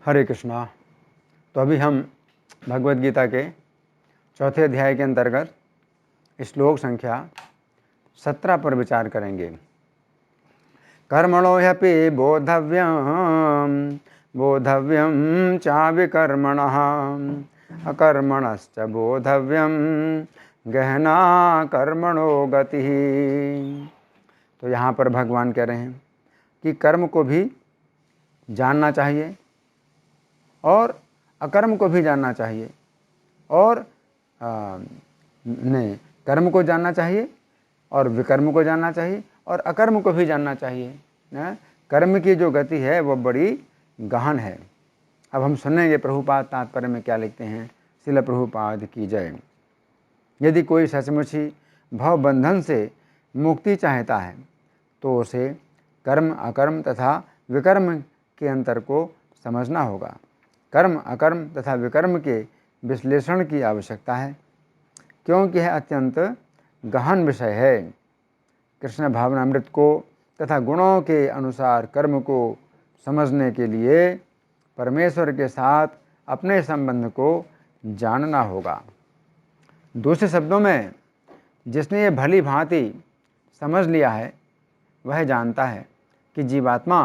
हरे कृष्णा। तो अभी हम भगवद गीता के चौथे अध्याय के अंतर्गत श्लोक संख्या 17 पर विचार करेंगे। कर्मणो ह्यपि बोधव्यं चाविकर्मणः अकर्मणश्च बोधव्यं गहना कर्मणो गतिः। तो यहाँ पर भगवान कह रहे हैं कि कर्म को भी जानना चाहिए और अकर्म को भी जानना चाहिए, और नहीं, कर्म को जानना चाहिए और विकर्म को जानना चाहिए और अकर्म को भी जानना चाहिए। कर्म की जो गति है वो बड़ी गहन है। अब हम सुनेंगे प्रभुपाद तात्पर्य में क्या लिखते हैं। श्रील प्रभुपाद की जय। यदि कोई सचमुच ही भव बंधन से मुक्ति चाहता है तो उसे कर्म अकर्म तथा विकर्म के अंतर को समझना होगा। कर्म अकर्म तथा विकर्म के विश्लेषण की आवश्यकता है, क्योंकि यह अत्यंत गहन विषय है। कृष्ण भावनामृत को तथा गुणों के अनुसार कर्म को समझने के लिए परमेश्वर के साथ अपने संबंध को जानना होगा। दूसरे शब्दों में, जिसने ये भली भांति समझ लिया है वह जानता है कि जीवात्मा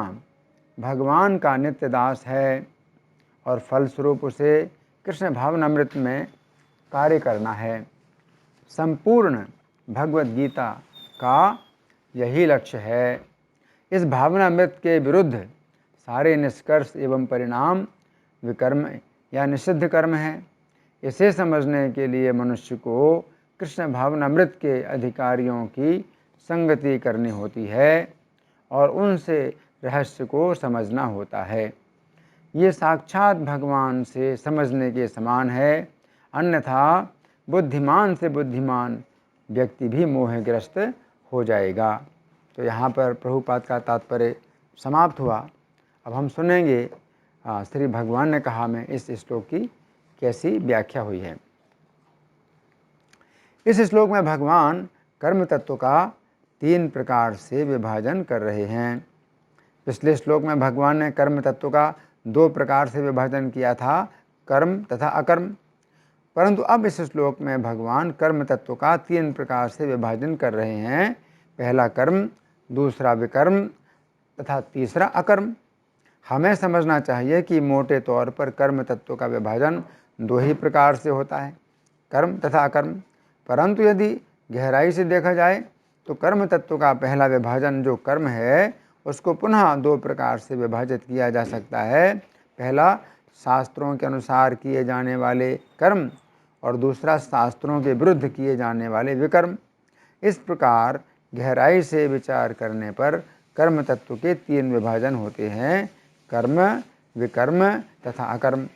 भगवान का नित्य दास है और फलस्वरूप उसे कृष्ण भावनामृत में कार्य करना है। संपूर्ण भगवद गीता का यही लक्ष्य है। इस भावनामृत के विरुद्ध सारे निष्कर्ष एवं परिणाम विकर्म या निषिद्ध कर्म है। इसे समझने के लिए मनुष्य को कृष्ण भावनामृत के अधिकारियों की संगति करनी होती है और उनसे रहस्य को समझना होता है। ये साक्षात भगवान से समझने के समान है, अन्यथा बुद्धिमान से बुद्धिमान व्यक्ति भी मोहग्रस्त हो जाएगा। तो यहाँ पर प्रभुपाद का तात्पर्य समाप्त हुआ। अब हम सुनेंगे श्री भगवान ने कहा में इस श्लोक की कैसी व्याख्या हुई है। इस श्लोक में भगवान कर्म तत्व का 3 प्रकार से विभाजन कर रहे हैं। पिछले श्लोक में भगवान ने कर्म तत्व का 2 प्रकार से विभाजन किया था, कर्म तथा अकर्म। परंतु अब इस श्लोक में भगवान कर्म तत्व का 3 प्रकार से विभाजन कर रहे हैं। पहला कर्म, दूसरा विकर्म तथा तीसरा अकर्म। हमें समझना चाहिए कि मोटे तौर पर कर्म तत्व का विभाजन 2 ही प्रकार से होता है, कर्म तथा अकर्म। परंतु यदि गहराई से देखा जाए तो कर्म तत्व का पहला विभाजन जो कर्म है उसको पुनः 2 प्रकार से विभाजित किया जा सकता है। पहला शास्त्रों के अनुसार किए जाने वाले कर्म और दूसरा शास्त्रों के विरुद्ध किए जाने वाले विकर्म। इस प्रकार गहराई से विचार करने पर कर्म तत्व के 3 विभाजन होते हैं, कर्म, विकर्म तथा अकर्म।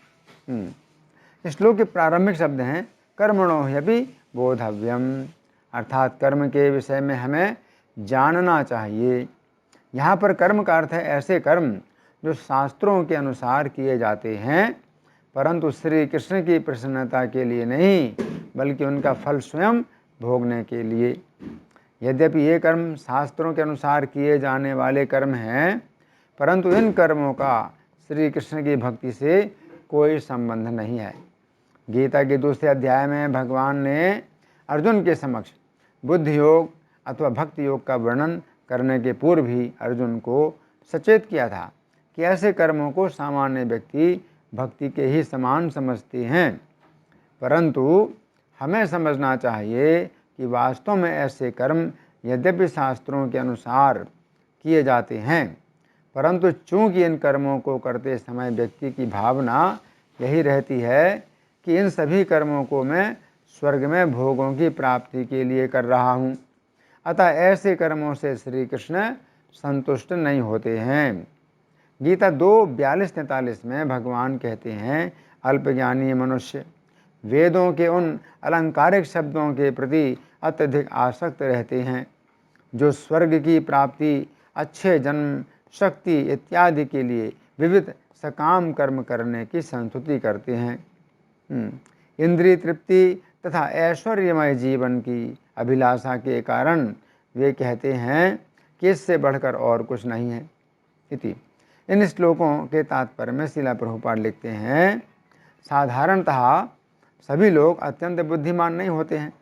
श्लोक के प्रारंभिक शब्द हैं कर्मणो ह्यपि बोधव्यम, अर्थात कर्म के विषय में हमें जानना चाहिए। यहाँ पर कर्म का अर्थ है ऐसे कर्म जो शास्त्रों के अनुसार किए जाते हैं, परंतु श्री कृष्ण की प्रसन्नता के लिए नहीं, बल्कि उनका फल स्वयं भोगने के लिए। यद्यपि ये कर्म शास्त्रों के अनुसार किए जाने वाले कर्म हैं, परंतु इन कर्मों का श्री कृष्ण की भक्ति से कोई संबंध नहीं है। गीता के दूसरे अध्याय में भगवान ने अर्जुन के समक्ष बुद्धि योग अथवा भक्ति योग का वर्णन करने के पूर्व ही अर्जुन को सचेत किया था कि ऐसे कर्मों को सामान्य व्यक्ति भक्ति के ही समान समझते हैं, परंतु हमें समझना चाहिए कि वास्तव में ऐसे कर्म यद्यपि शास्त्रों के अनुसार किए जाते हैं, परंतु चूंकि इन कर्मों को करते समय व्यक्ति की भावना यही रहती है कि इन सभी कर्मों को मैं स्वर्ग में भोगों की प्राप्ति के लिए कर रहा हूँ, अतः ऐसे कर्मों से श्री कृष्ण संतुष्ट नहीं होते हैं। गीता 2:42-43 में भगवान कहते हैं अल्पज्ञानी मनुष्य वेदों के उन अलंकारिक शब्दों के प्रति अत्यधिक आसक्त रहते हैं जो स्वर्ग की प्राप्ति, अच्छे जन्म, शक्ति इत्यादि के लिए विविध सकाम कर्म करने की संस्तुति करते हैं। इंद्रिय तृप्ति तथा ऐश्वर्यमय जीवन की अभिलाषा के कारण वे कहते हैं कि इससे बढ़कर और कुछ नहीं है। इति इन श्लोकों के तात्पर्य में श्रीला प्रभुपाद लिखते हैं, साधारणतः सभी लोग अत्यंत बुद्धिमान नहीं होते हैं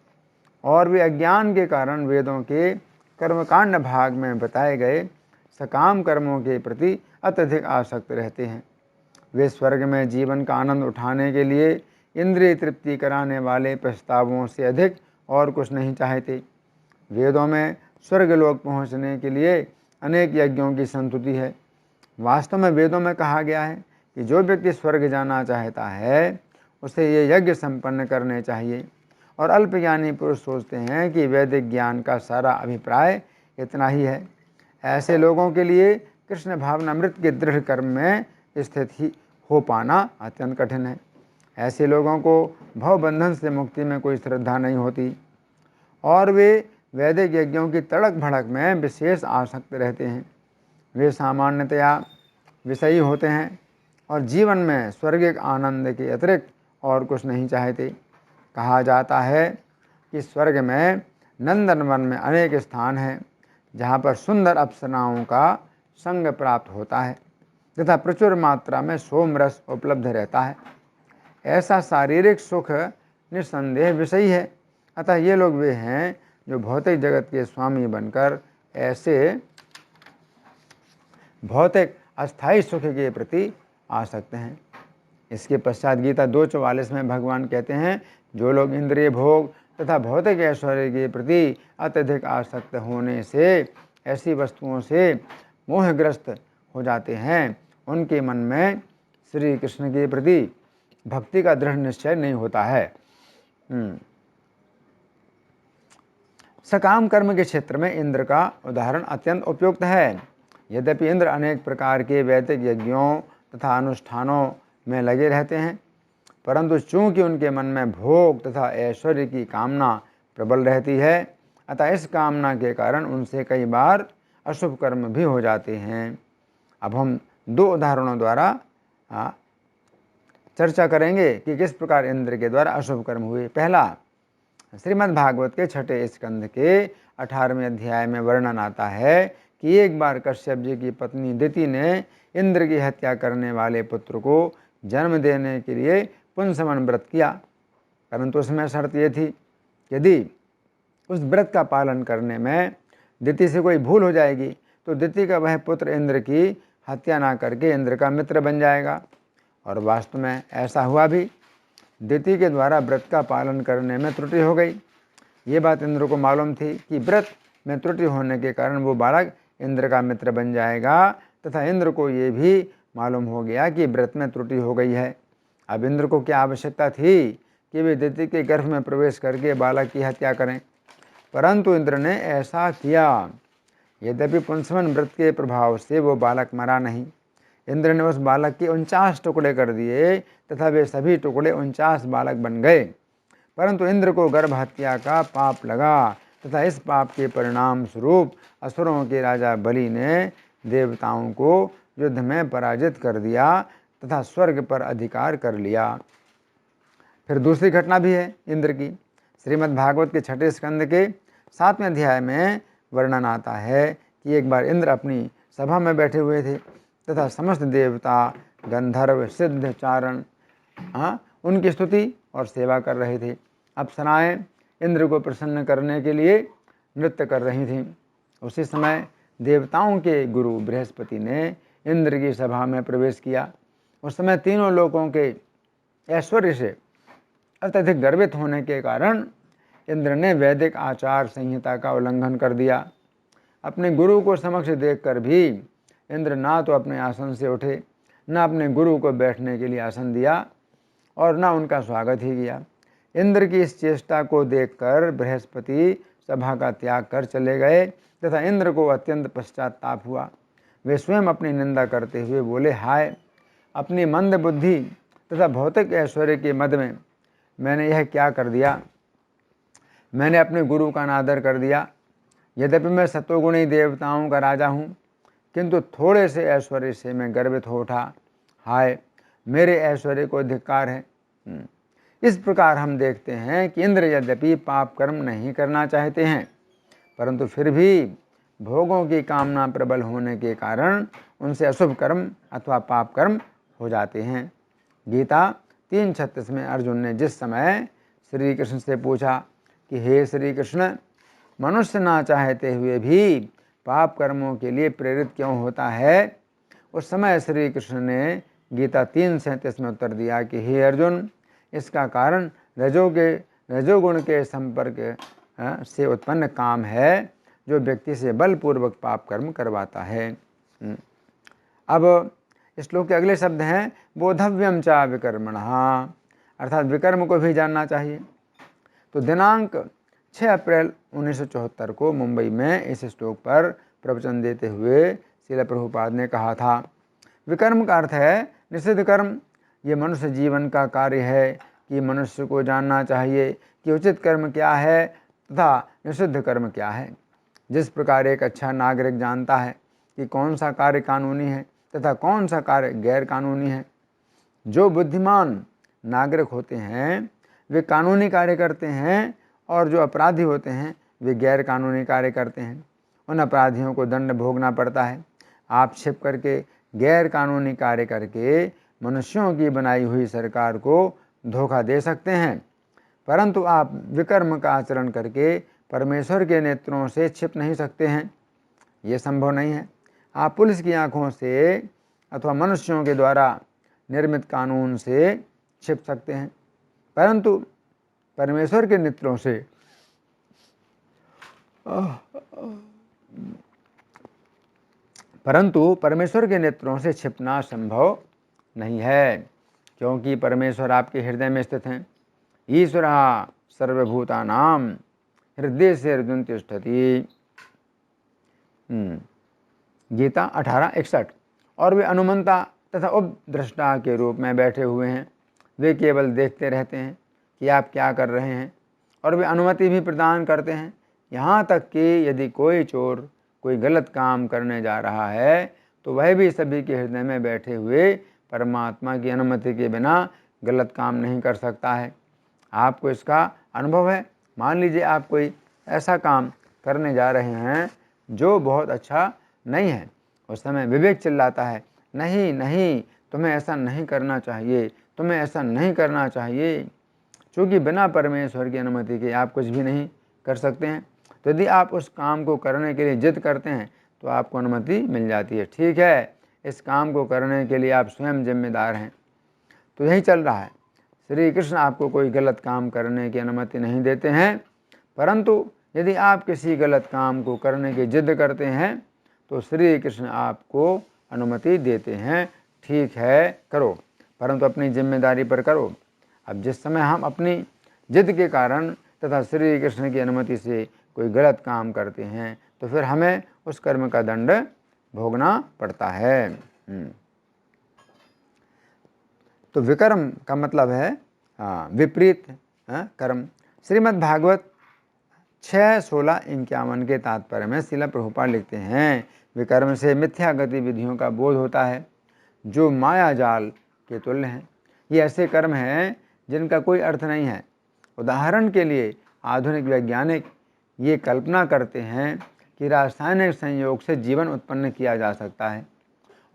और वे अज्ञान के कारण वेदों के कर्मकांड भाग में बताए गए सकाम कर्मों के प्रति अत्यधिक आसक्त रहते हैं। वे स्वर्ग में जीवन का आनंद उठाने के लिए इंद्रिय तृप्ति कराने वाले प्रस्तावों से अधिक और कुछ नहीं चाहते। वेदों में स्वर्गलोक पहुँचने के लिए अनेक यज्ञों की संस्तुति है। वास्तव में वेदों में कहा गया है कि जो व्यक्ति स्वर्ग जाना चाहता है उसे ये यज्ञ संपन्न करने चाहिए, और अल्पज्ञानी पुरुष सोचते हैं कि वैदिक ज्ञान का सारा अभिप्राय इतना ही है। ऐसे लोगों के लिए कृष्ण भावनामृत के दृढ़ कर्म में स्थित ही हो पाना अत्यंत कठिन है। ऐसे लोगों को भवबंधन से मुक्ति में कोई श्रद्धा नहीं होती और वे वैदिक यज्ञों की तड़क भड़क में विशेष आसक्त रहते हैं। वे सामान्यतया विषयी होते हैं और जीवन में स्वर्गिक आनंद के अतिरिक्त और कुछ नहीं चाहते। कहा जाता है कि स्वर्ग में नंदनवन में अनेक स्थान हैं जहाँ पर सुंदर अप्सराओं का संग प्राप्त होता है तथा प्रचुर मात्रा में सोमरस उपलब्ध रहता है। ऐसा शारीरिक सुख निस्संदेह विषयी है। अतः ये लोग वे हैं जो भौतिक जगत के स्वामी बनकर ऐसे भौतिक अस्थायी सुख के प्रति आसक्त हैं। इसके पश्चात गीता 2:44 में भगवान कहते हैं, जो लोग इंद्रिय भोग तथा भौतिक ऐश्वर्य के प्रति अत्यधिक आसक्त होने से ऐसी वस्तुओं से मोहग्रस्त हो जाते हैं, उनके मन में श्री कृष्ण के प्रति भक्ति का दृढ़ निश्चय नहीं होता है। सकाम कर्म के क्षेत्र में इंद्र का उदाहरण अत्यंत उपयुक्त है। यद्यपि इंद्र अनेक प्रकार के वैदिक यज्ञों तथा अनुष्ठानों में लगे रहते हैं, परंतु चूंकि उनके मन में भोग तथा ऐश्वर्य की कामना प्रबल रहती है, अतः इस कामना के कारण उनसे कई बार अशुभ कर्म भी हो जाते हैं। अब हम 2 उदाहरणों द्वारा चर्चा करेंगे कि किस प्रकार इंद्र के द्वारा अशुभ कर्म हुए। पहला, श्रीमद् भागवत के 6ठे स्कंध के 18वें अध्याय में वर्णन आता है कि एक बार कश्यप जी की पत्नी दिति ने इंद्र की हत्या करने वाले पुत्र को जन्म देने के लिए पुंसवन व्रत किया, परंतु उसमें शर्त ये थी, यदि उस व्रत का पालन करने में दिति से कोई भूल हो जाएगी तो दिति का वह पुत्र इंद्र की हत्या ना करके इंद्र का मित्र बन जाएगा। और वास्तव में ऐसा हुआ भी। दिति के द्वारा व्रत का पालन करने में त्रुटि हो गई। ये बात इंद्र को मालूम थी कि व्रत में त्रुटि होने के कारण वो बालक इंद्र का मित्र बन जाएगा, तथा इंद्र को ये भी मालूम हो गया कि व्रत में त्रुटि हो गई है। अब इंद्र को क्या आवश्यकता थी कि वे दिति के गर्भ में प्रवेश करके बालक की हत्या करें, परंतु इंद्र ने ऐसा किया। यद्यपि पुंसवन व्रत के प्रभाव से वो बालक मरा नहीं। इंद्र ने उस बालक के 49 टुकड़े कर दिए तथा वे सभी टुकड़े 49 बालक बन गए, परंतु इंद्र को गर्भ हत्या का पाप लगा तथा इस पाप के परिणाम स्वरूप असुरों के राजा बलि ने देवताओं को युद्ध में पराजित कर दिया तथा स्वर्ग पर अधिकार कर लिया। फिर दूसरी घटना भी है इंद्र की। श्रीमद् भागवत के 6ठे स्कंद के 7वें अध्याय में वर्णन आता है कि एक बार इंद्र अपनी सभा में बैठे हुए थे तथा समस्त देवता, गंधर्व, सिद्ध, चारण उनकी स्तुति और सेवा कर रहे थे। अप्सराएं इंद्र को प्रसन्न करने के लिए नृत्य कर रही थीं। उसी समय देवताओं के गुरु बृहस्पति ने इंद्र की सभा में प्रवेश किया। उस समय तीनों लोगों के ऐश्वर्य से अत्यधिक गर्वित होने के कारण इंद्र ने वैदिक आचार संहिता का उल्लंघन कर दिया। अपने गुरु को समक्ष देखकर भी इंद्र ना तो अपने आसन से उठे, न अपने गुरु को बैठने के लिए आसन दिया और न उनका स्वागत ही किया। इंद्र की इस चेष्टा को देखकर बृहस्पति सभा का त्याग कर चले गए तथा इंद्र को अत्यंत पश्चाताप हुआ। वे स्वयं अपनी निंदा करते हुए बोले, हाय, अपनी मंद बुद्धि तथा भौतिक ऐश्वर्य के मद में मैंने यह क्या कर दिया। मैंने अपने गुरु का अनादर कर दिया। यद्यपि मैं सतोगुणी देवताओं का राजा हूँ, किंतु थोड़े से ऐश्वर्य से मैं गर्वित हो उठा। हाय, मेरे ऐश्वर्य को धिक्कार है। इस प्रकार हम देखते हैं कि इंद्र यद्यपि पाप कर्म नहीं करना चाहते हैं, परंतु फिर भी भोगों की कामना प्रबल होने के कारण उनसे अशुभ कर्म अथवा पाप कर्म हो जाते हैं। गीता 3:36 में अर्जुन ने जिस समय श्री कृष्ण से पूछा कि हे श्री कृष्ण, मनुष्य ना चाहते हुए भी पाप कर्मों के लिए प्रेरित क्यों होता है, उस समय श्री कृष्ण ने गीता 3:37 में उत्तर दिया कि हे अर्जुन, इसका कारण रजोगुण के संपर्क से उत्पन्न काम है, जो व्यक्ति से बलपूर्वक पाप कर्म करवाता है। अब इस श्लोक के अगले शब्द हैं बोधव्यम चा विकर्मणः, अर्थात विकर्म को भी जानना चाहिए। तो दिनांक 6 अप्रैल 1974 को मुंबई में इस श्लोक पर प्रवचन देते हुए श्रील प्रभुपाद ने कहा था, विकर्म का अर्थ है निषिद्ध कर्म। ये मनुष्य जीवन का कार्य है कि मनुष्य को जानना चाहिए कि उचित कर्म क्या है तथा निषिद्ध कर्म क्या है। जिस प्रकार एक अच्छा नागरिक जानता है कि कौन सा कार्य कानूनी है तथा कौन सा कार्य गैर कानूनी है, जो बुद्धिमान नागरिक होते हैं वे कानूनी कार्य करते हैं और जो अपराधी होते हैं वे गैर कानूनी कार्य करते हैं। उन अपराधियों को दंड भोगना पड़ता है। आप छिप करके गैर कानूनी कार्य करके मनुष्यों की बनाई हुई सरकार को धोखा दे सकते हैं, परंतु आप विकर्म का आचरण करके परमेश्वर के नेत्रों से छिप नहीं सकते हैं। ये संभव नहीं है। आप पुलिस की आंखों से अथवा मनुष्यों के द्वारा निर्मित कानून से छिप सकते हैं, परंतु परमेश्वर के नेत्रों से छिपना संभव नहीं है, क्योंकि परमेश्वर आपके हृदय में स्थित हैं। ईश्वरः सर्वभूतानां हृदय से अर्जुन तिष्ठति। गीता 18:61। और वे अनुमंता तथा उपद्रष्टा के रूप में बैठे हुए हैं। वे केवल देखते रहते हैं कि आप क्या कर रहे हैं और वे अनुमति भी प्रदान करते हैं। यहाँ तक कि यदि कोई चोर कोई गलत काम करने जा रहा है तो वह भी सभी के हृदय में बैठे हुए परमात्मा की अनुमति के बिना गलत काम नहीं कर सकता है। आपको इसका अनुभव है। मान लीजिए आप कोई ऐसा काम करने जा रहे हैं जो बहुत अच्छा नहीं है। उस समय विवेक चिल्लाता है, नहीं नहीं, तुम्हें ऐसा नहीं करना चाहिए, तुम्हें ऐसा नहीं करना चाहिए। क्योंकि बिना परमेश्वर की अनुमति के आप कुछ भी नहीं कर सकते हैं। तो यदि आप उस काम को करने के लिए जिद करते हैं तो आपको अनुमति मिल जाती है। ठीक है, इस काम को करने के लिए आप स्वयं जिम्मेदार हैं। तो यही चल रहा है। श्री कृष्ण आपको कोई गलत काम करने की अनुमति नहीं देते हैं, परंतु यदि आप किसी गलत काम को करने की जिद करते हैं तो श्री कृष्ण आपको अनुमति देते हैं, ठीक है करो, परंतु अपनी जिम्मेदारी पर करो। अब जिस समय हम अपनी जिद के कारण तथा श्री कृष्ण की अनुमति से कोई गलत काम करते हैं तो फिर हमें उस कर्म का दंड भोगना पड़ता है। तो विकर्म का मतलब है विपरीत कर्म। श्रीमद् भागवत 6:16-51 के तात्पर्य में श्रील प्रभुपाद लिखते हैं, विकर्म से मिथ्या गतिविधियों का बोध होता है जो माया जाल के तुल्य हैं। ये ऐसे कर्म हैं जिनका कोई अर्थ नहीं है। उदाहरण के लिए आधुनिक वैज्ञानिक ये कल्पना करते हैं कि रासायनिक संयोग से जीवन उत्पन्न किया जा सकता है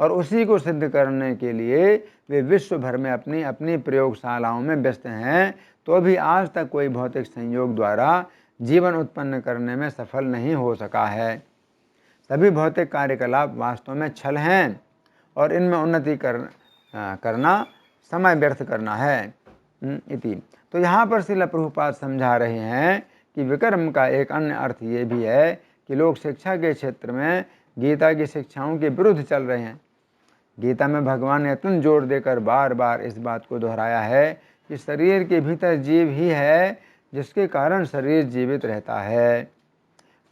और उसी को सिद्ध करने के लिए वे विश्व भर में अपनी अपनी प्रयोगशालाओं में व्यस्त हैं, तो भी आज तक कोई भौतिक संयोग द्वारा जीवन उत्पन्न करने में सफल नहीं हो सका है। सभी भौतिक कार्यकलाप वास्तव में छल हैं और इनमें उन्नति करना समय व्यर्थ करना है। इति। तो यहाँ पर श्रील प्रभुपाद समझा रहे हैं कि विकर्म का एक अन्य अर्थ ये भी है कि लोग शिक्षा के क्षेत्र में गीता की शिक्षाओं के विरुद्ध चल रहे हैं। गीता में भगवान ने इतना जोर देकर बार बार इस बात को दोहराया है कि शरीर के भीतर जीव ही है जिसके कारण शरीर जीवित रहता है,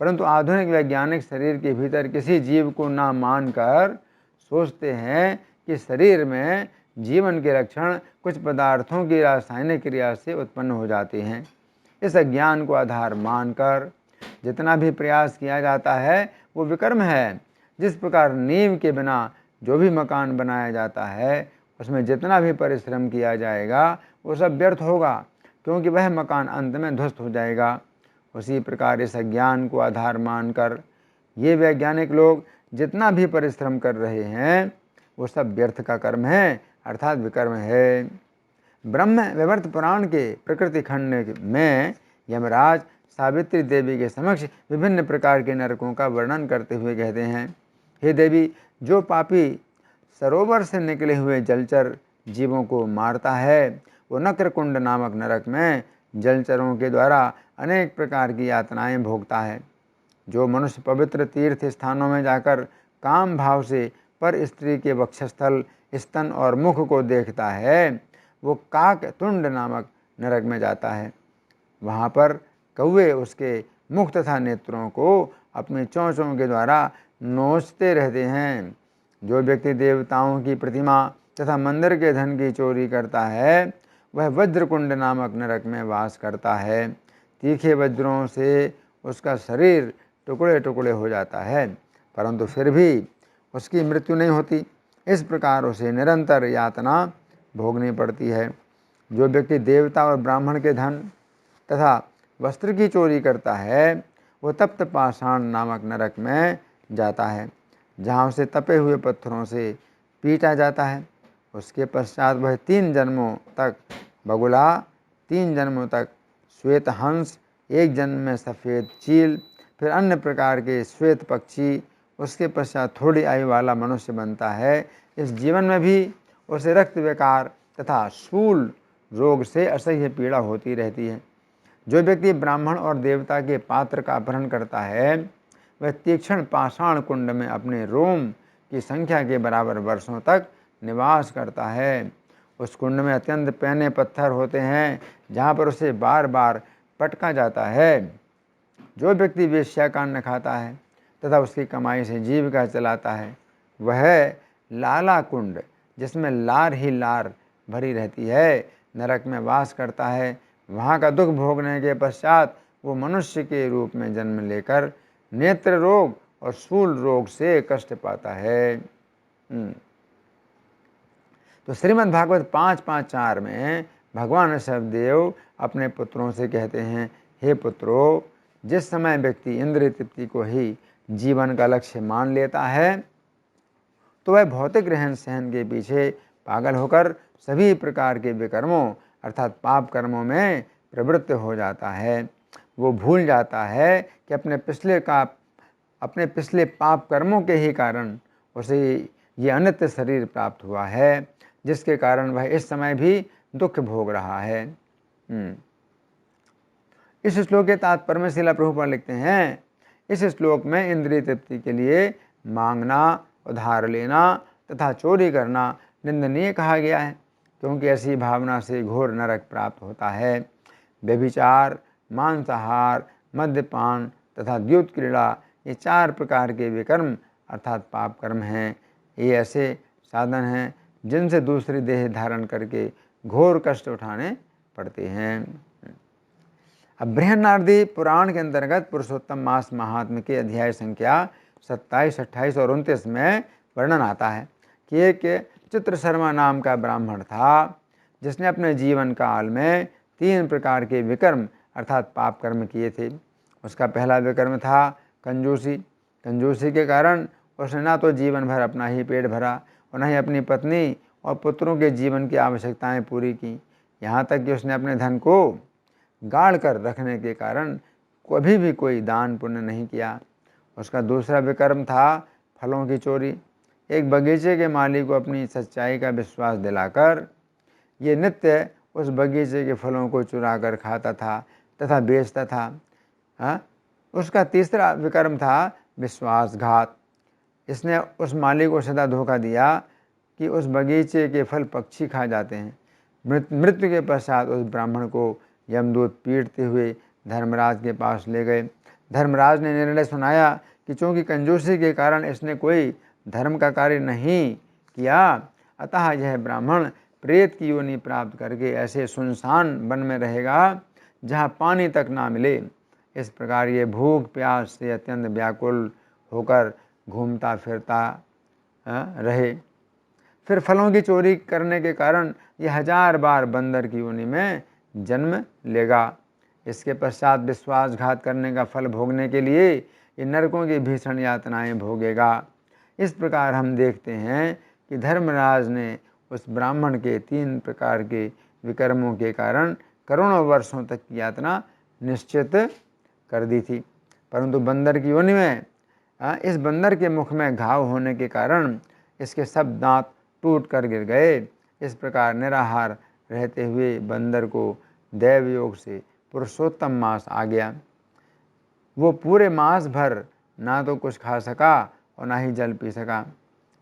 परंतु आधुनिक वैज्ञानिक शरीर के भीतर किसी जीव को ना मानकर सोचते हैं कि शरीर में जीवन के लक्षण कुछ पदार्थों की रासायनिक क्रिया से उत्पन्न हो जाते हैं। इस अज्ञान को आधार मानकर जितना भी प्रयास किया जाता है वो विकर्म है। जिस प्रकार नींव के बिना जो भी मकान बनाया जाता है उसमें जितना भी परिश्रम किया जाएगा वो सब व्यर्थ होगा, क्योंकि वह मकान अंत में ध्वस्त हो जाएगा। उसी प्रकार इस अज्ञान को आधार मानकर ये वैज्ञानिक लोग जितना भी परिश्रम कर रहे हैं वो सब व्यर्थ का कर्म है, अर्थात विकर्म है। ब्रह्म वैवर्त पुराण के प्रकृति खंड में यमराज सावित्री देवी के समक्ष विभिन्न प्रकार के नरकों का वर्णन करते हुए कहते हैं, हे देवी, जो पापी सरोवर से निकले हुए जलचर जीवों को मारता है वो नक्रकुंड नामक नरक में जलचरों के द्वारा अनेक प्रकार की यातनाएं भोगता है। जो मनुष्य पवित्र तीर्थ स्थानों में जाकर काम भाव से पर स्त्री के वक्षस्थल, स्तन और मुख को देखता है वो काक तुंड नामक नरक में जाता है। वहाँ पर कौवे उसके मुख तथा नेत्रों को अपनी चोंचों के द्वारा नोचते रहते हैं। जो व्यक्ति देवताओं की प्रतिमा तथा मंदिर के धन की चोरी करता है वह वज्रकुंड नामक नरक में वास करता है। तीखे वज्रों से उसका शरीर टुकड़े टुकड़े हो जाता है, परंतु फिर भी उसकी मृत्यु नहीं होती। इस प्रकार उसे निरंतर यातना भोगनी पड़ती है। जो व्यक्ति देवता और ब्राह्मण के धन तथा वस्त्र की चोरी करता है वो तप्त पाषाण नामक नरक में जाता है, जहाँ उसे तपे हुए पत्थरों से पीटा जाता है। उसके पश्चात वह 3 जन्मों तक बगुला, 3 जन्मों तक श्वेत हंस, 1 जन्म में सफ़ेद चील, फिर अन्य प्रकार के श्वेत पक्षी, उसके पश्चात थोड़ी आयु वाला मनुष्य बनता है। इस जीवन में भी उसे रक्त विकार तथा शूल रोग से असह्य पीड़ा होती रहती है। जो व्यक्ति ब्राह्मण और देवता के पात्र का अपहरण करता है वह तीक्ष्ण पाषाण कुंड में अपने रोम की संख्या के बराबर वर्षों तक निवास करता है। उस कुंड में अत्यंत पैने पत्थर होते हैं जहाँ पर उसे बार बार पटका जाता है। जो व्यक्ति वेश्या का अन्न खाता है तथा उसकी कमाई से जीविका चलाता है वह लाला कुंड, जिसमें लार ही लार भरी रहती है, नरक में वास करता है। वहाँ का दुख भोगने के पश्चात वो मनुष्य के रूप में जन्म लेकर नेत्र रोग और शूल रोग से कष्ट पाता है। तो श्रीमद् भागवत 5.5.4 में भगवान ऋषभदेव अपने पुत्रों से कहते हैं, हे पुत्रों, जिस समय व्यक्ति इंद्रिय तृप्ति को ही जीवन का लक्ष्य मान लेता है तो वह भौतिक रहन सहन के पीछे पागल होकर सभी प्रकार के विकर्मों अर्थात पाप कर्मों में प्रवृत्त हो जाता है। वो भूल जाता है कि अपने पिछले पाप कर्मों के ही कारण उसे ये अनित्य शरीर प्राप्त हुआ है, जिसके कारण वह इस समय भी दुख भोग रहा है। इस श्लोक के तात्पर्य में श्रील प्रभुपाद लिखते हैं, इस श्लोक में इंद्रिय तृप्ति के लिए मांगना, उधार लेना तथा चोरी करना निंदनीय कहा गया है, क्योंकि ऐसी भावना से घोर नरक प्राप्त होता है। व्यभिचार, मांसाहार, मद्यपान तथा द्यूत क्रीड़ा ये 4 प्रकार के विकर्म अर्थात पाप कर्म हैं। ये ऐसे साधन हैं जिनसे दूसरी देह धारण करके घोर कष्ट उठाने पड़ते हैं। अब बृहन्नारदी पुराण के अंतर्गत पुरुषोत्तम मास महात्म्य के अध्याय संख्या 27, 28 और 29 में वर्णन आता है कि एक चित्र शर्मा नाम का ब्राह्मण था जिसने अपने जीवन काल में 3 प्रकार के विकर्म अर्थात पाप कर्म किए थे। उसका पहला विकर्म था कंजूसी। कंजूसी के कारण उसने ना तो जीवन भर अपना ही पेट भरा और न ही अपनी पत्नी और पुत्रों के जीवन की आवश्यकताएं पूरी की। यहाँ तक कि उसने अपने धन को गाड़ कर रखने के कारण कभी भी कोई दान पुण्य नहीं किया। उसका दूसरा विकर्म था फलों की चोरी। एक बगीचे के मालिक को अपनी सच्चाई का विश्वास दिलाकर ये नित्य उस बगीचे के फलों को चुरा कर खाता था तथा बेचता था। उसका तीसरा विकर्म था विश्वासघात। इसने उस मालिक को सदा धोखा दिया कि उस बगीचे के फल पक्षी खा जाते हैं। मृत्यु के पश्चात उस ब्राह्मण को यमदूत पीटते हुए धर्मराज के पास ले गए। धर्मराज ने निर्णय सुनाया कि चूँकि कंजूसी के कारण इसने कोई धर्म का कार्य नहीं किया, अतः यह ब्राह्मण प्रेत की योनि प्राप्त करके ऐसे सुनसान वन में रहेगा जहाँ पानी तक ना मिले। इस प्रकार ये भूख प्यास से अत्यंत व्याकुल होकर घूमता फिरता रहे। फिर फलों की चोरी करने के कारण यह 1000 बार बंदर की योनि में जन्म लेगा। इसके पश्चात विश्वासघात करने का फल भोगने के लिए ये नरकों की भीषण यातनाएं भोगेगा। इस प्रकार हम देखते हैं कि धर्मराज ने उस ब्राह्मण के 3 प्रकार के विकर्मों के कारण करोड़ों वर्षों तक की यातना निश्चित कर दी थी। परंतु बंदर की योनि में इस बंदर के मुख में घाव होने के कारण इसके सब दांत टूट कर गिर गए। इस प्रकार निराहार रहते हुए बंदर को दैव योग से पुरुषोत्तम मास आ गया। वो पूरे मास भर ना तो कुछ खा सका और ना ही जल पी सका।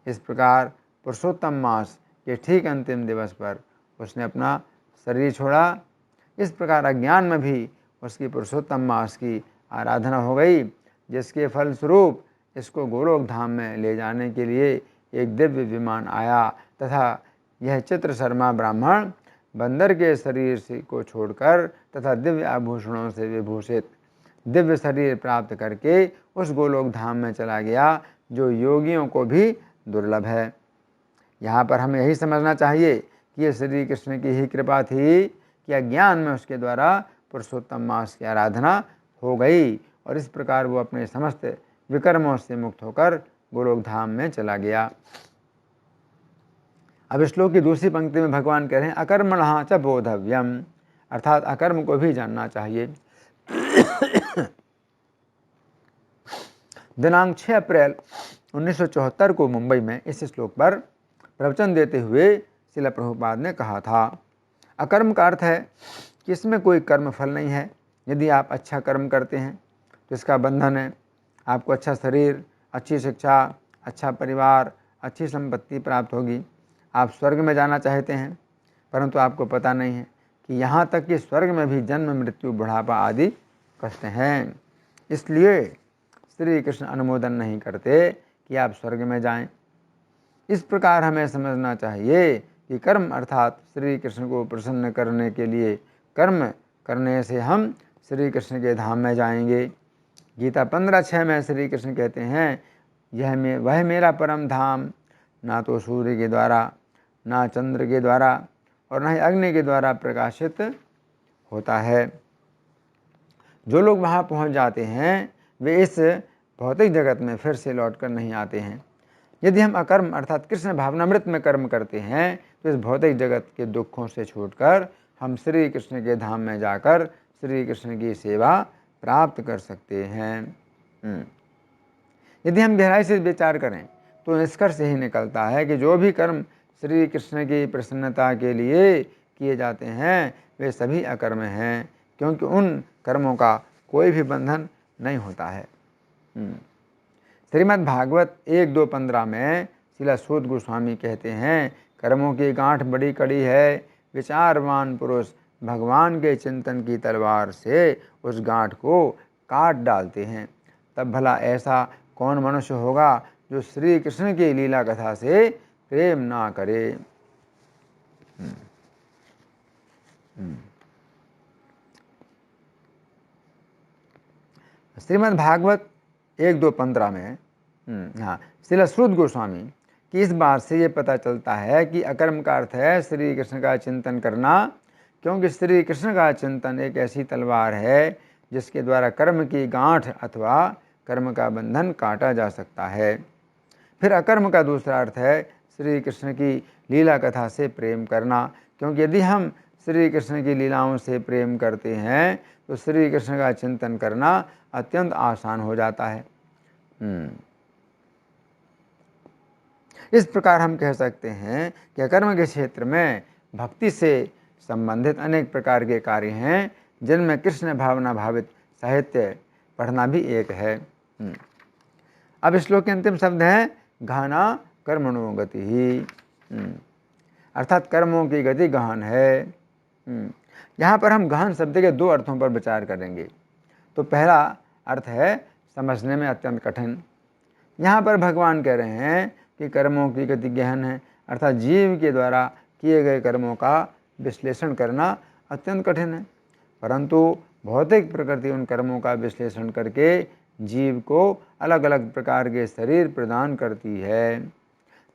इस प्रकार पुरुषोत्तम मास के ठीक अंतिम दिवस पर उसने अपना शरीर छोड़ा। इस प्रकार अज्ञान में भी उसकी पुरुषोत्तम मास की आराधना हो गई, जिसके फलस्वरूप इसको गोलोक धाम में ले जाने के लिए एक दिव्य विमान आया तथा यह चित्रशर्मा ब्राह्मण बंदर के शरीर से को छोड़कर तथा दिव्य आभूषणों से विभूषित दिव्य शरीर प्राप्त करके उस गोलोक धाम में चला गया, जो योगियों को भी दुर्लभ है। यहाँ पर हमें यही समझना चाहिए कि ये श्री कृष्ण की ही कृपा थी कि अज्ञान में उसके द्वारा पुरुषोत्तम मास की आराधना हो गई और इस प्रकार वो अपने समस्त विकर्मों से मुक्त होकर गोलोक धाम में चला गया। अब श्लोक की दूसरी पंक्ति में भगवान कह रहे हैं अकर्मणः च बोधव्यम, अर्थात अकर्म को भी जानना चाहिए। दिनांक 6 अप्रैल 1974 को मुंबई में इस श्लोक पर प्रवचन देते हुए श्रील प्रभुपाद ने कहा था, अकर्म का अर्थ है कि इसमें कोई कर्म फल नहीं है। यदि आप अच्छा कर्म करते हैं तो इसका बंधन है, आपको अच्छा शरीर, अच्छी शिक्षा, अच्छा परिवार, अच्छी संपत्ति प्राप्त होगी। आप स्वर्ग में जाना चाहते हैं, परंतु आपको पता नहीं है कि यहाँ तक कि स्वर्ग में भी जन्म, मृत्यु, बुढ़ापा आदि कष्ट हैं। इसलिए श्री कृष्ण अनुमोदन नहीं करते कि आप स्वर्ग में जाएं। इस प्रकार हमें समझना चाहिए कि कर्म अर्थात श्री कृष्ण को प्रसन्न करने के लिए कर्म करने से हम श्री कृष्ण के धाम में जाएंगे। गीता 15:6 में श्री कृष्ण कहते हैं, वह मेरा परम धाम ना तो सूर्य के द्वारा, ना चंद्र के द्वारा और ना ही अग्नि के द्वारा प्रकाशित होता है। जो लोग वहाँ पहुँच जाते हैं वे इस भौतिक जगत में फिर से लौटकर नहीं आते हैं। यदि हम अकर्म अर्थात कृष्ण भावनामृत में कर्म करते हैं तो इस भौतिक जगत के दुखों से छूटकर हम श्री कृष्ण के धाम में जाकर श्री कृष्ण की सेवा प्राप्त कर सकते हैं। यदि हम गहराई से विचार करें तो निष्कर्ष यही निकलता है कि जो भी कर्म श्री कृष्ण की प्रसन्नता के लिए किए जाते हैं वे सभी अकर्म हैं, क्योंकि उन कर्मों का कोई भी बंधन नहीं होता है। श्रीमद् भागवत 1.2.15 में श्रील सूत गोस्वामी कहते हैं, कर्मों की गांठ बड़ी कड़ी है, विचारवान पुरुष भगवान के चिंतन की तलवार से उस गांठ को काट डालते हैं। तब भला ऐसा कौन मनुष्य होगा जो श्री कृष्ण की लीला कथा से प्रेम ना करे। श्रीमद् भागवत 1.2.15 में श्रील सूत गोस्वामी की इस बात से ये पता चलता है कि अकर्म का अर्थ है श्री कृष्ण का चिंतन करना, क्योंकि श्री कृष्ण का चिंतन एक ऐसी तलवार है जिसके द्वारा कर्म की गांठ अथवा कर्म का बंधन काटा जा सकता है। फिर अकर्म का दूसरा अर्थ है श्री कृष्ण की लीला कथा से प्रेम करना, क्योंकि यदि हम श्री कृष्ण की लीलाओं से प्रेम करते हैं तो श्री कृष्ण का चिंतन करना अत्यंत आसान हो जाता है। इस प्रकार हम कह सकते हैं कि अकर्म के क्षेत्र में भक्ति से संबंधित अनेक प्रकार के कार्य हैं, जिनमें कृष्ण भावना भावित साहित्य पढ़ना भी एक है। अब श्लोक के अंतिम शब्द हैं गहना कर्मणो गति ही, अर्थात कर्मों की गति गहन है। यहाँ पर हम गहन शब्द के 2 अर्थों पर विचार करेंगे। तो पहला अर्थ है समझने में अत्यंत कठिन। यहाँ पर भगवान कह रहे हैं कि कर्मों की गति गहन है, अर्थात जीव के द्वारा किए गए कर्मों का विश्लेषण करना अत्यंत कठिन है, परंतु भौतिक प्रकृति उन कर्मों का विश्लेषण करके जीव को अलग अलग प्रकार के शरीर प्रदान करती है।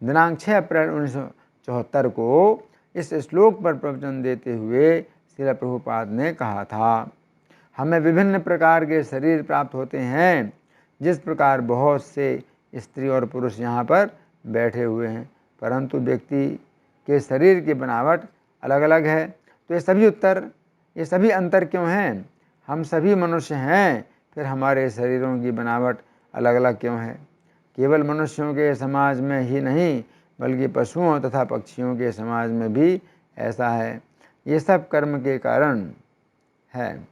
दिनांक 6 अप्रैल 1974 को इस श्लोक पर प्रवचन देते हुए श्रील प्रभुपाद ने कहा था, हमें विभिन्न प्रकार के शरीर प्राप्त होते हैं। जिस प्रकार बहुत से स्त्री और पुरुष यहाँ पर बैठे हुए हैं, परंतु व्यक्ति के शरीर की बनावट अलग अलग है। तो ये सभी अंतर क्यों हैं? हम सभी मनुष्य हैं, फिर हमारे शरीरों की बनावट अलग अलग क्यों है? केवल मनुष्यों के समाज में ही नहीं, बल्कि पशुओं तथा पक्षियों के समाज में भी ऐसा है। ये सब कर्म के कारण है।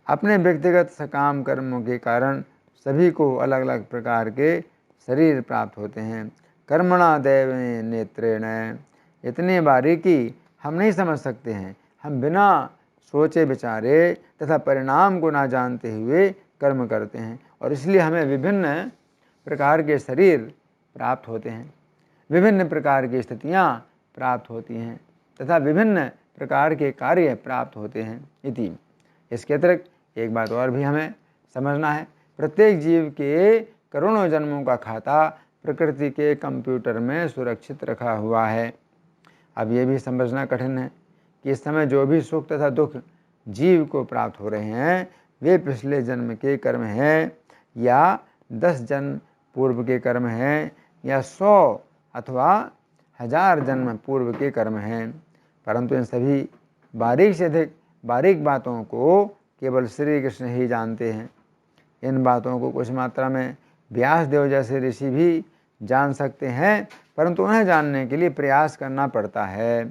अपने व्यक्तिगत सकाम कर्मों के कारण सभी को अलग अलग प्रकार के शरीर प्राप्त होते हैं। कर्मणा दैवे नेत्रेण, इतनी बारीकी हम नहीं समझ सकते हैं। हम बिना सोचे विचारे तथा परिणाम को ना जानते हुए कर्म करते हैं, और इसलिए हमें विभिन्न प्रकार के शरीर प्राप्त होते हैं, विभिन्न प्रकार की स्थितियाँ प्राप्त होती हैं तथा विभिन्न प्रकार के कार्य प्राप्त होते हैं इति। इसके अतिरिक्त एक बात और भी हमें समझना है। प्रत्येक जीव के करोड़ों जन्मों का खाता प्रकृति के कंप्यूटर में सुरक्षित रखा हुआ है। अब ये भी समझना कठिन है कि इस समय जो भी सुख तथा दुख जीव को प्राप्त हो रहे हैं, वे पिछले जन्म के कर्म हैं, या 10 जन्म पूर्व के कर्म हैं, या 100 अथवा 1000 जन्म पूर्व के कर्म हैं। परंतु इन सभी बारीक से अधिक बारीक बातों को केवल श्री कृष्ण ही जानते हैं। इन बातों को कुछ मात्रा में व्यासदेव जैसे ऋषि भी जान सकते हैं, परंतु उन्हें जानने के लिए प्रयास करना पड़ता है।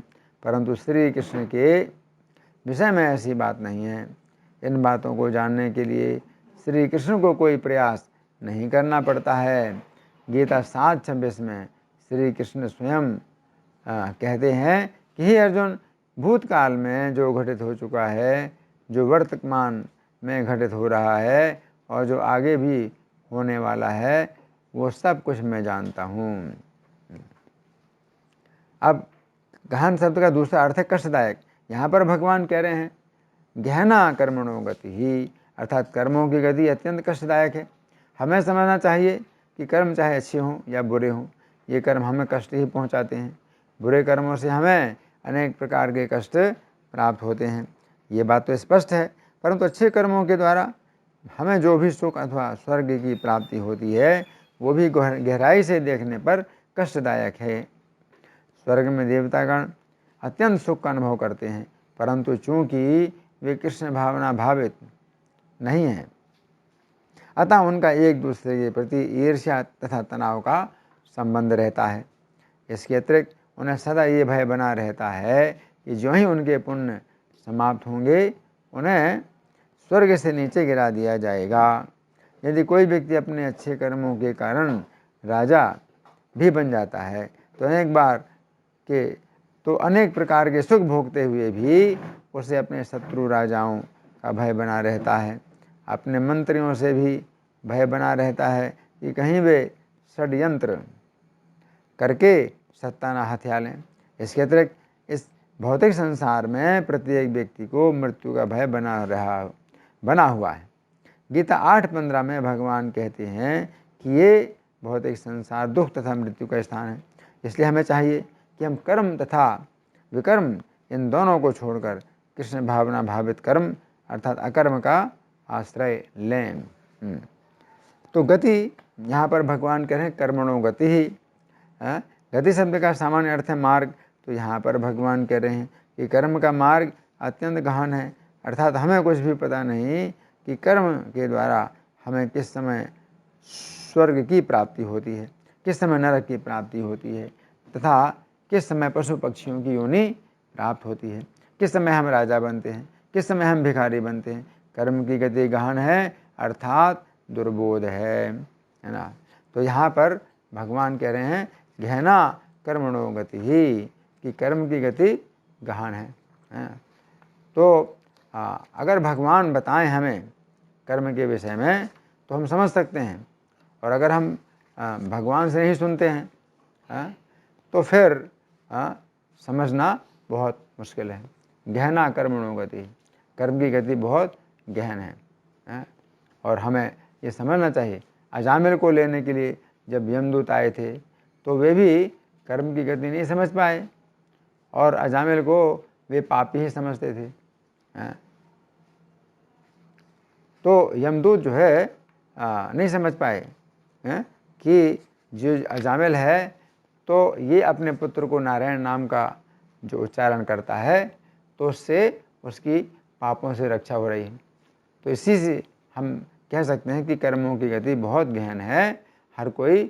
परंतु श्री कृष्ण के विषय में ऐसी बात नहीं है। इन बातों को जानने के लिए श्री कृष्ण को कोई प्रयास नहीं करना पड़ता है। गीता 7:26 में श्री कृष्ण स्वयं कहते हैं कि हे अर्जुन, भूतकाल में जो घटित हो चुका है, जो वर्तमान में घटित हो रहा है और जो आगे भी होने वाला है, वो सब कुछ मैं जानता हूँ। अब गहन शब्द का दूसरा अर्थ है कष्टदायक। यहाँ पर भगवान कह रहे हैं गहना कर्मणो गति ही, अर्थात कर्मों की गति अत्यंत कष्टदायक है। हमें समझना चाहिए कि कर्म चाहे अच्छे हों या बुरे हों, ये कर्म हमें कष्ट ही पहुँचाते हैं। बुरे कर्मों से हमें अनेक प्रकार के कष्ट प्राप्त होते हैं, ये बात तो स्पष्ट है। परंतु अच्छे कर्मों के द्वारा हमें जो भी सुख अथवा स्वर्ग की प्राप्ति होती है, वो भी गहराई से देखने पर कष्टदायक है। स्वर्ग में देवतागण अत्यंत सुख का अनुभव करते हैं, परंतु चूंकि वे कृष्ण भावना भावित नहीं हैं, अतः उनका एक दूसरे के प्रति ईर्ष्या तथा तनाव का संबंध रहता है। इसके अतिरिक्त उन्हें सदा ये भय बना रहता है कि जो ही उनके पुण्य समाप्त होंगे, उन्हें स्वर्ग से नीचे गिरा दिया जाएगा। यदि कोई व्यक्ति अपने अच्छे कर्मों के कारण राजा भी बन जाता है, तो अनेक प्रकार के सुख भोगते हुए भी उसे अपने शत्रु राजाओं का भय बना रहता है। अपने मंत्रियों से भी भय बना रहता है कि कहीं वे षड्यंत्र करके सत्ता न हथिया लें। इसके अतिरिक्त इस भौतिक संसार में प्रत्येक व्यक्ति को मृत्यु का भय बना हुआ है। गीता 8:15 में भगवान कहते हैं कि ये भौतिक संसार दुख तथा मृत्यु का स्थान है। इसलिए हमें चाहिए कि हम कर्म तथा विकर्म इन दोनों को छोड़कर कृष्ण भावना भावित कर्म अर्थात अकर्म का आश्रय लें। तो गति यहाँ पर भगवान कह रहे हैं कर्मणो गति ही। गति शब्द का सामान्य अर्थ है मार्ग, तो यहाँ पर भगवान कह रहे हैं कि कर्म का मार्ग अत्यंत गहन है, अर्थात हमें कुछ भी पता नहीं कि कर्म के द्वारा हमें किस समय स्वर्ग की प्राप्ति होती है, किस समय नरक की प्राप्ति होती है, तथा किस समय पशु पक्षियों की योनि प्राप्त होती है, किस समय हम राजा बनते हैं, किस समय हम भिखारी बनते हैं। कर्म की गति गहन है, अर्थात दुर्बोध है ना। तो यहाँ पर भगवान कह रहे हैं गहना कर्मणो गति ही, कि कर्म की गति गहन है। तो अगर भगवान बताएं हमें कर्म के विषय में तो हम समझ सकते हैं, और अगर हम भगवान से नहीं सुनते हैं तो फिर समझना बहुत मुश्किल है। गहना कर्मणो गति, कर्म की गति बहुत गहन है। और हमें ये समझना चाहिए, अजामिल को लेने के लिए जब यमदूत आए थे तो वे भी कर्म की गति नहीं समझ पाए, और अजामिल को वे पापी ही समझते थे। तो यमदूत जो है नहीं समझ पाए कि जो अजामिल है तो ये अपने पुत्र को नारायण नाम का जो उच्चारण करता है तो उससे उसकी पापों से रक्षा हो रही है। तो इसी से हम कह सकते हैं कि कर्मों की गति बहुत गहन है, हर कोई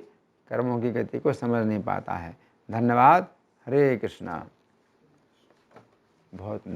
कर्मों की गति को समझ नहीं पाता है। धन्यवाद। हरे कृष्णा। बहुत